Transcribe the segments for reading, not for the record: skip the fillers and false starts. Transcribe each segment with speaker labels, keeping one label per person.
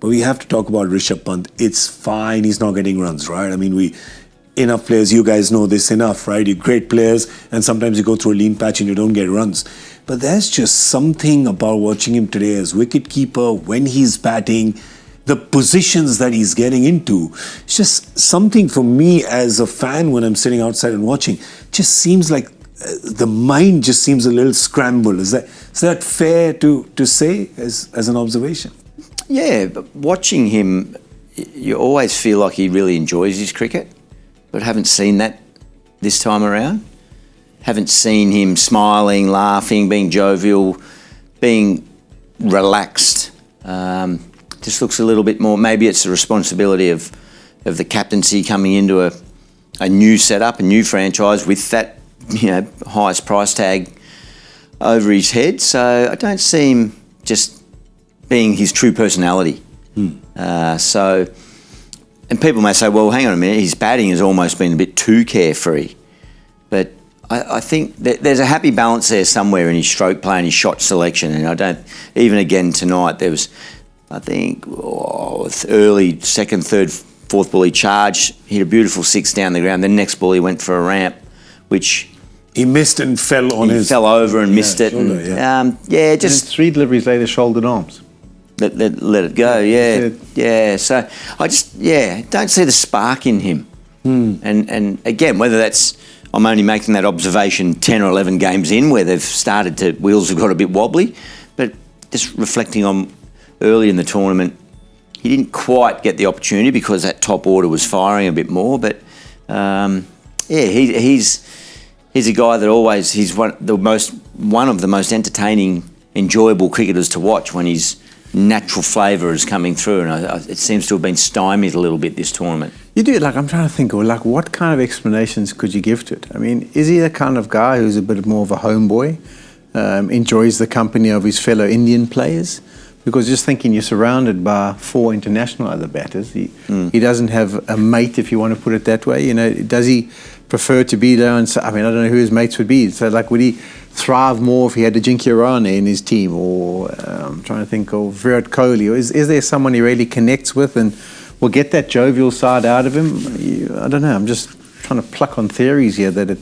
Speaker 1: But we have to talk about Rishabh Pant. It's fine, he's not getting runs, right? I mean, enough players, you guys know this enough, right? You're great players, and sometimes you go through a lean patch and you don't get runs. But there's just something about watching him today as wicketkeeper, when he's batting, the positions that he's getting into. It's just something for me as a fan when I'm sitting outside and watching. Just seems like the mind just seems a little scrambled. Is that fair to say as an observation?
Speaker 2: Yeah, but watching him, you always feel like he really enjoys his cricket, but haven't seen that this time around. Haven't seen him smiling, laughing, being jovial, being relaxed. Just looks a little bit more, maybe it's the responsibility of the captaincy coming into a new setup, a new franchise with that, highest price tag over his head. So I don't see him just being his true personality. And people may say, well, hang on a minute, his batting has almost been a bit too carefree. But I think that there's a happy balance there somewhere in his stroke play and his shot selection. And even again tonight, there was, I think, early second, third, fourth ball he charged, hit a beautiful six down the ground. The next ball he went for a ramp, which
Speaker 1: he missed and fell on his...
Speaker 2: He fell over and missed it.
Speaker 1: Shoulder,
Speaker 2: and, just...
Speaker 3: And 3 deliveries later, shouldered arms.
Speaker 2: Let it go, yeah. So I just, don't see the spark in him. And again, whether that's, I'm only making that observation 10 or 11 games in where they've started to, wheels have got a bit wobbly, but just reflecting on early in the tournament, he didn't quite get the opportunity because that top order was firing a bit more, but he's a guy that always, he's one of the most entertaining, enjoyable cricketers to watch when his natural flavour is coming through, and it seems to have been stymied a little bit this tournament.
Speaker 3: You do, I'm trying to think, what kind of explanations could you give to it? I mean, is he the kind of guy who's a bit more of a homeboy, enjoys the company of his fellow Indian players? Because just thinking you're surrounded by 4 international other batters, he doesn't have a mate, if you want to put it that way. Does he prefer to be there? And I don't know who his mates would be. So, would he thrive more if he had a Jinky Rana in his team? Or I'm trying to think of Virat Kohli. Or is there someone he really connects with and will get that jovial side out of him? I don't know. I'm just trying to pluck on theories here that it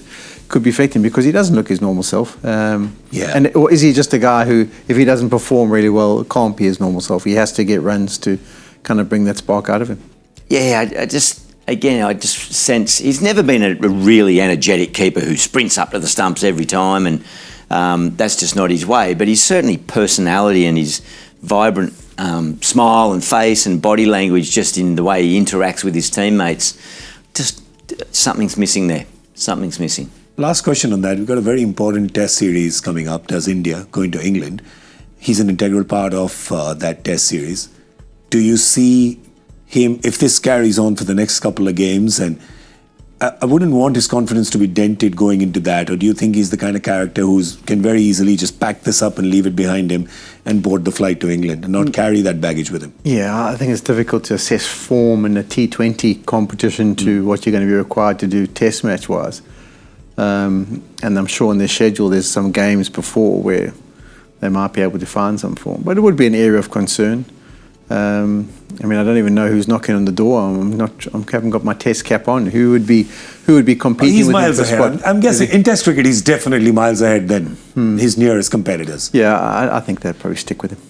Speaker 3: could be affecting because he doesn't look his normal self. Or is he just a guy who, if he doesn't perform really well, can't be his normal self? He has to get runs to kind of bring that spark out of him.
Speaker 2: Yeah, I just sense he's never been a really energetic keeper who sprints up to the stumps every time, and that's just not his way. But his certainly personality and his vibrant smile and face and body language, just in the way he interacts with his teammates, just something's missing there. Something's missing.
Speaker 1: Last question on that. We've got a very important test series coming up. Does India going to England? He's an integral part of that test series. Do you see him, if this carries on for the next couple of games, and I wouldn't want his confidence to be dented going into that, or do you think he's the kind of character who can very easily just pack this up and leave it behind him and board the flight to England and not carry that baggage with him?
Speaker 3: Yeah, I think it's difficult to assess form in a T20 competition to what you're going to be required to do test match-wise. And I'm sure in their schedule there's some games before where they might be able to find some form. But it would be an area of concern. I don't even know who's knocking on the door. I haven't got my test cap on. Who would be competing
Speaker 1: he's
Speaker 3: with
Speaker 1: miles
Speaker 3: him for
Speaker 1: ahead.
Speaker 3: spot?
Speaker 1: I'm guessing in Test cricket he's definitely miles ahead than his nearest competitors.
Speaker 3: Yeah, I think they'd probably stick with him.